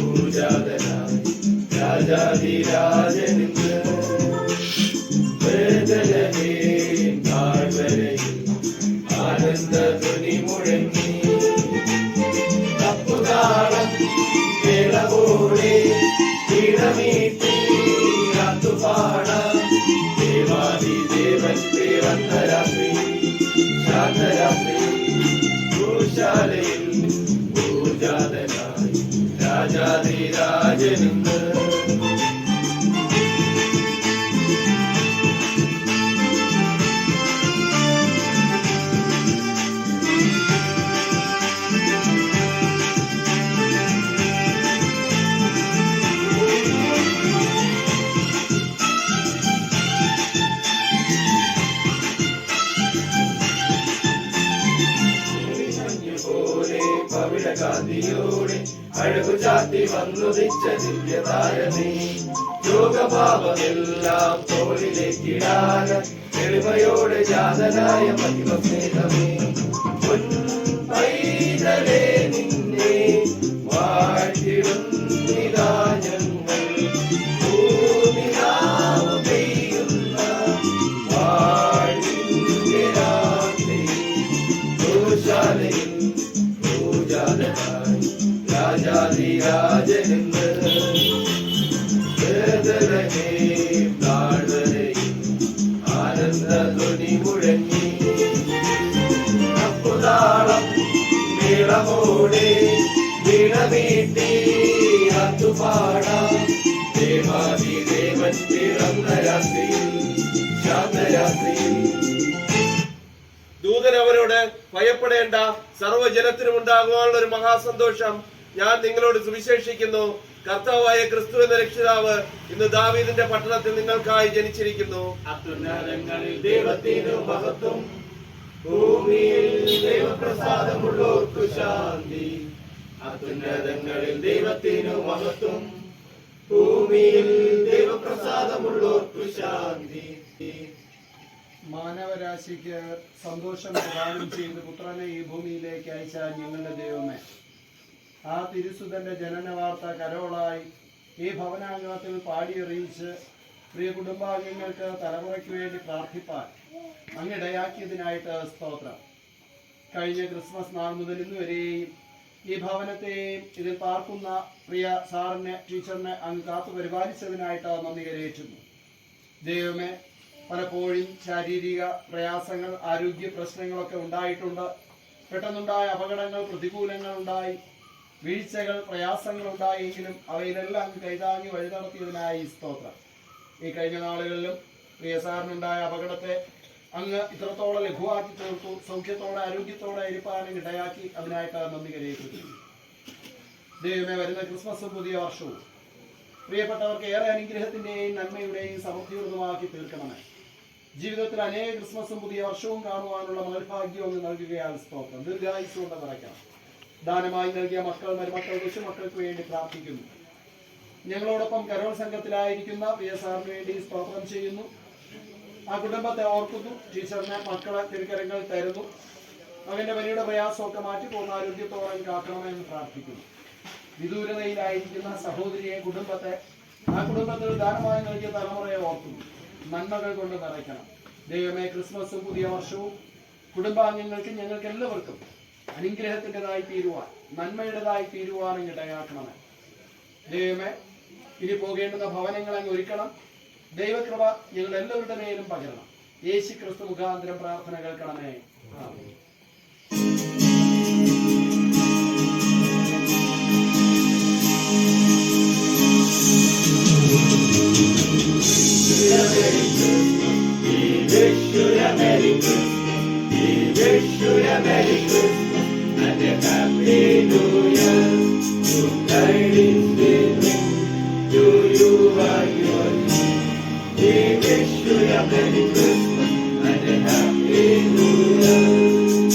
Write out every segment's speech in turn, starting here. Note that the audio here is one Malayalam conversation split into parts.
ഭൂജാതനായി രാജാധിരാജനിന്ന് വേദനയും താഴ്വരയിൽ ആനന്ദ ധ്വനി മുഴങ്ങി തപ്പുതാളം മേളവോടെ ഇടമീട്ടി പാടാം ദേവാദിദേവൻ പിറന്ന രാത്രി ശാന്തരാത്രി ഗോശാലയിൽ ഭൂജാതനായി രാജാധിരാജനിന്ന് കാന്തിയോടെ അഴകു ചാത്തി വന്നുദിച്ച ദിവ്യതാരമേ യോഗഭാവമെല്ലാം തോളിലേക്കിടാൻ എളിമയോടെ ജാതനായ മഹിമസ്നേഹമേ പൈതലേ നിന്നെ വാഴ്ത്തിടുന്നിതാ ഞങ്ങൾ ഭൂമിനാവ് പെയ്യുന്ന വാഴ്വിന്റെ രാത്രി ഗോശാലയിൽ രാജാധിരാജനിന്ന് വേദനയും താഴ്വരയും ആനന്ദ ധ്വനി മുഴങ്ങി തപ്പുതാളം മേളമോടെ വീണമീട്ടി ആത്തുപാടാം ദേവാദിദേവൻ പിറന്ന രാത്രിയിൽ ശാന്തരാത്രിയിൽ. ദൂതൻ അവരോട് ഭയപ്പെടേണ്ട, സർവ്വജനത്തിനും ഉണ്ടാകുവാനുള്ള ഒരു മഹാസന്തോഷം ഞാൻ നിങ്ങളോട് സുവിശേഷിക്കുന്നു. കർത്താവായ ക്രിസ്തു എന്ന രക്ഷിതാവ് ഇന്ന് ദാവീദിന്റെ പട്ടണത്തിൽ നിങ്ങൾക്കായി ജനിച്ചിരിക്കുന്നു. അത്യുന്നതങ്ങളിൽ ദൈവത്തിനു മഹത്വം, ഭൂമിയിൽ ദൈവപ്രസാദമുള്ളോർക്കു ശാന്തി. അത്യുന്നതങ്ങളിൽ ദൈവത്തിനു മഹത്വം, ഭൂമിയിൽ ദൈവപ്രസാദമുള്ളോർക്കു ശാന്തി. മാനവരാശിക്ക് സന്തോഷം പ്രദാനം ചെയ്ത് പുത്രനെ ഈ ഭൂമിയിലേക്ക് അയച്ച ഞങ്ങളുടെ ദൈവമേ, ആ തിരുസുതന്റെ ജനന വാർത്ത കരോളായി ഈ ഭവനാംഗണത്തിൽ പാടിയറിയിച്ച് പ്രിയ കുടുംബാംഗങ്ങൾക്ക് തലമുറയ്ക്ക് വേണ്ടി പ്രാർത്ഥിപ്പാൻ അങ്ങിടയാക്കിയതിനായിട്ട് സ്തോത്രം. കഴിഞ്ഞ ക്രിസ്മസ് നാൾ മുതൽ ഇന്നുവരെയും ഈ ഭവനത്തെയും ഇതിൽ പാർക്കുന്ന പ്രിയ സാറിനെ ടീച്ചറിനെ അങ്ങ് കാത്തു പരിപാലിച്ചതിനായിട്ട് നന്ദി കരയേറ്റുന്നു. ദൈവമേ, പലപ്പോഴും ശാരീരിക പ്രയാസങ്ങൾ, ആരോഗ്യ പ്രശ്നങ്ങളൊക്കെ ഉണ്ടായിട്ടുണ്ട്. പെട്ടെന്നുണ്ടായ അപകടങ്ങൾ, പ്രതികൂലങ്ങൾ ഉണ്ടായി, വീഴ്ചകൾ, പ്രയാസങ്ങൾ ഉണ്ടായെങ്കിലും അവയിലെല്ലാം കൈതാങ്ങി വഴി നടത്തിയതിനായി സ്തോത്രം. ഈ കഴിഞ്ഞ നാളുകളിലും പ്രിയ സാറിനുണ്ടായ അപകടത്തെ അങ്ങ് ഇത്രത്തോളം ലഘുവാക്കി തീർത്തു. സൗഖ്യത്തോടെ ആരോഗ്യത്തോടെ ഇരിപ്പാനും ഇടയാക്കി അതിനായിട്ട് നന്ദി കരയേറ്റുന്നു. ദൈവമേ, വരുന്ന ക്രിസ്മസും പുതിയ വർഷവും പ്രിയപ്പെട്ടവർക്ക് ഏറെ അനുഗ്രഹത്തിന്റെയും നന്മയുടെയും സമൃദ്ധിയുള്ളതുമാക്കി തീർക്കണമേ. ജീവിതത്തിൽ അനേക ക്രിസ്മസും പുതിയ വർഷവും കാണുവാനുള്ള മഹത്ഭാഗ്യം അങ്ങ് നൽകുകയാൽ സ്തോത്രം. ദീർഘായുസ്സുകൊണ്ട് നിറയ്ക്കണം. ദാനമായി നൽകിയ മക്കൾ, മരുമക്കൾ, കൊച്ചുമക്കൾക്ക് വേണ്ടി പ്രാർത്ഥിക്കുന്നു. ഞങ്ങളോടൊപ്പം കരോൾ സംഘത്തിലായിരിക്കുന്ന പ്രിയ സാറിന് വേണ്ടി സ്തോത്രം ചെയ്യുന്നു. ആ കുടുംബത്തെ ഓർക്കുന്നു. ടീച്ചറിനെ മക്കളെ തിരുക്കരങ്ങൾ തരുന്നു. അവന്റെ വലിയുടെ പ്രയാസമൊക്കെ മാറ്റി പോകുന്ന ആരോഗ്യത്തോടെ കാക്കണമെന്ന് പ്രാർത്ഥിക്കുന്നു. വിദൂരതയിലായിരിക്കുന്ന സഹോദരിയെ, കുടുംബത്തെ, ആ കുടുംബത്തിൽ ദാനമായി നൽകിയ തലമുറയെ ഓർക്കുന്നു. നന്മകൾ കൊണ്ട് നിറയ്ക്കണം. ദൈവമേ, ക്രിസ്മസും പുതിയ വർഷവും കുടുംബാംഗങ്ങൾക്ക്, ഞങ്ങൾക്ക് എല്ലാവർക്കും അനുഗ്രഹത്തിൻ്റെതായി തീരുവാൻ, നന്മയുടേതായി തീരുവാനും ഇടയാക്കണമേ. ദൈവമേ, ഇനി പോകേണ്ടുന്ന ഭവനങ്ങൾ അങ്ങ് ഒരുക്കണം. ദൈവകൃപ ഞങ്ങൾ എല്ലാവരുടെ മേലും പകരണം. യേശു ക്രിസ്തു മുഖാന്തരം പ്രാർത്ഥന കേൾക്കണമേ. ആമേൻ. Merry Christmas and a Happy New Year. Good tidings we bring to you and yours. We wish you a Merry Christmas and a Happy New Year.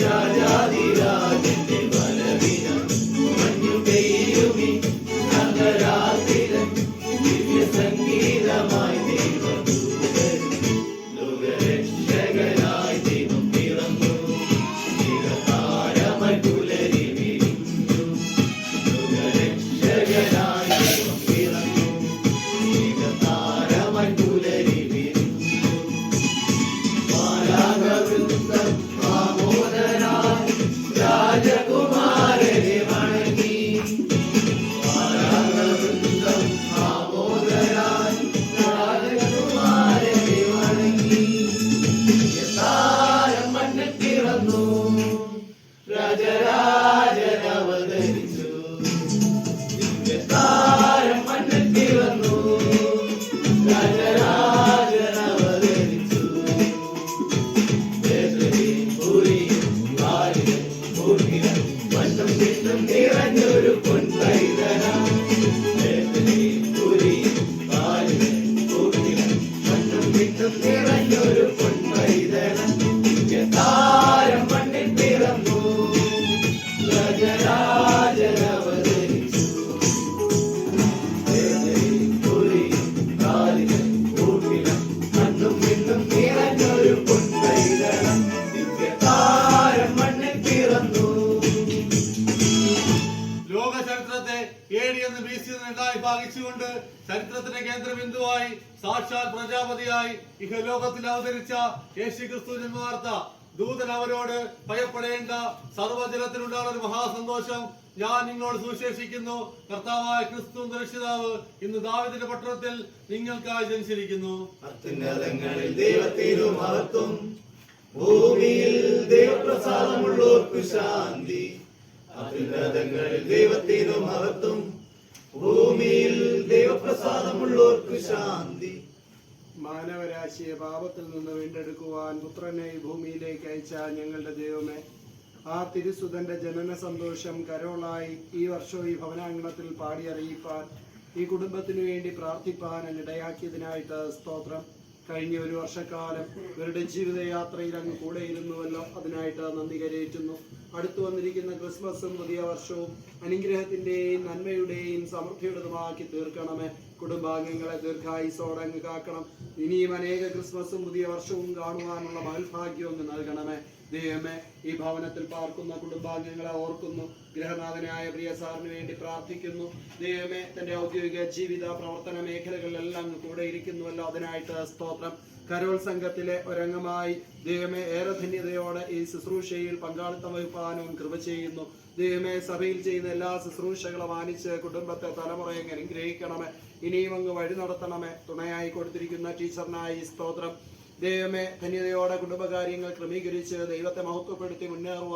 രാജാതിരാജന്റെ വരവിന മഞ്ഞു പെയ്യുമി നഗരാതിരൻ ദിവ്യ സംഗീതമായി ദൈവദൂതൻ ലോകരക്ഷകനായി ദൈവം പിറന്നു ചിരതാരമായി പുലരി വിരിഞ്ഞു ലോകരക്ഷകനായി ദൈവം പിറന്നു ചിരതാരമായി പുലരി വിരിഞ്ഞു മാലാഖവൃന്ദം ആമോദനായി രാജകുമാരനെ വണങ്ങി മാലാഖവൃന്ദം ആമോദനായി രാജകുമാരനെ വണങ്ങി താരം മണ്ണിൽ പിറന്നു രാജരാജൻ അവതരിച്ചു താരം മണ്ണിൽ പിറന്നു രാജരാജൻ അവതരിച്ചു മണ്ണും പിന്നും നിറഞ്ഞൊരു പൊൻപൈതല മണ്ണും പിന്നും നിറഞ്ഞൊരു പൊൻപൈതല താരം മണ്ണിൽ പിറന്നു രാജരാജൻ അവതരിച്ചു മണ്ണും പിന്നും നിറഞ്ഞൊരു പൊൻപൈതല താരം മണ്ണിൽ പിറന്നു. ലോക ചരിത്രത്തെ AD എന്ന് BC രണ്ടായി ഭാഗിച്ചുകൊണ്ട് ചരിത്രത്തിന്റെ കേന്ദ്രബിന്ദുവായി സാക്ഷാൽ പ്രജാപതിയായി ഇഹലോകത്തിൽ അവതരിച്ച യേശുക്രിസ്തു ജന്മവാർത്ത ദൂതൻ അവരോട് ഭയപ്പെടേണ്ട സർവ്വജനത്തിനുണ്ടാകുന്ന ഒരു മഹാസന്തോഷം ഞാൻ നിങ്ങളോട് സുവിശേഷിക്കുന്നു കർത്താവായ ക്രിസ്തു രക്ഷിതാവ് ഇന്ന് ദാവീദിന്റെ പട്ടണത്തിൽ നിങ്ങൾക്കായി ജനിച്ചിരിക്കുന്നു. അത്യുന്നതങ്ങളിൽ ദൈവത്തിനു മഹത്വം ഭൂമിയിൽ ദൈവപ്രസാദമുള്ളോർക്കു ശാന്തി അത്യുന്നതങ്ങളിൽ ദൈവത്തിനു മഹത്വം ഭൂമിയിൽ ദൈവപ്രസാദമുള്ളോർക്കു ശാന്തി. മാനവരാശിയെ പാപത്തിൽ നിന്ന് വീണ്ടെടുക്കുവാൻ പുത്രനെ ഈ ഭൂമിയിലേക്ക് അയച്ച ഞങ്ങളുടെ ദൈവമേ, ആ തിരുസുതന്റെ ജനന സന്തോഷം കരോളായി ഈ വർഷവും ഈ ഭവനാങ്കണത്തിൽ പാടി അറിയിപ്പാൻ ഈ കുടുംബത്തിനു വേണ്ടി പ്രാർത്ഥിപ്പാൻ ഇടയാക്കിയതിനായിട്ട് സ്തോത്രം. കഴിഞ്ഞ ഒരു വർഷക്കാലം ഇവരുടെ ജീവിതയാത്രയിൽ അങ്ങ് കൂടെ ഇരുന്നുവല്ലോ, അതിനായിട്ട് നന്ദി കരയേറ്റുന്നു. അടുത്തു വന്നിരിക്കുന്ന ക്രിസ്മസും പുതിയ വർഷവും അനുഗ്രഹത്തിന്റെയും നന്മയുടെയും സമൃദ്ധിയുടേതുമാക്കി തീർക്കണമേ. കുടുംബാംഗങ്ങളെ ദീർഘായുസോടെ അങ്ങ് കാക്കണം. ഇനിയും അനേക ക്രിസ്മസും പുതിയ വർഷവും കാണുവാനുള്ള മഹൽഭാഗ്യവും അങ്ങ് നൽകണമേ. ദൈവമേ, ഈ ഭവനത്തിൽ പാർക്കുന്ന കുടുംബാംഗങ്ങളെ ഓർക്കുന്നു. ഗൃഹനാഥനായ പ്രിയ സാറിന് വേണ്ടി പ്രാർത്ഥിക്കുന്നു. ദൈവമേ, തന്റെ ഔദ്യോഗിക ജീവിത പ്രവർത്തന മേഖലകളിലെല്ലാം അങ്ങ് കൂടെ ഇരിക്കുന്നുവല്ലോ, അതിനായിട്ട് സ്തോത്രം. കരോൾ സംഘത്തിലെ ഒരംഗമായി ദൈവമേ ഏറെ ധന്യതയോടെ ഈ ശുശ്രൂഷയിൽ പങ്കാളിത്തം വഹിപ്പാനും കൃപ ചെയ്യുന്നു. ദൈവമേ, സഭയിൽ ചെയ്യുന്ന എല്ലാ ശുശ്രൂഷകളും മാനിച്ച് കുടുംബത്തെ തലമുറയെ അനുഗ്രഹിക്കണമേ. ഇനിയും അങ്ങ് വഴി നടത്തണമേ. തുണയായി കൊടുത്തിരിക്കുന്ന ടീച്ചറിനായി സ്തോത്രം. ദൈവമേ, ധന്യതയോടെ കുടുംബകാര്യങ്ങൾ ക്രമീകരിച്ച് ദൈവത്തെ മഹത്വപ്പെടുത്തി മുന്നേറുക.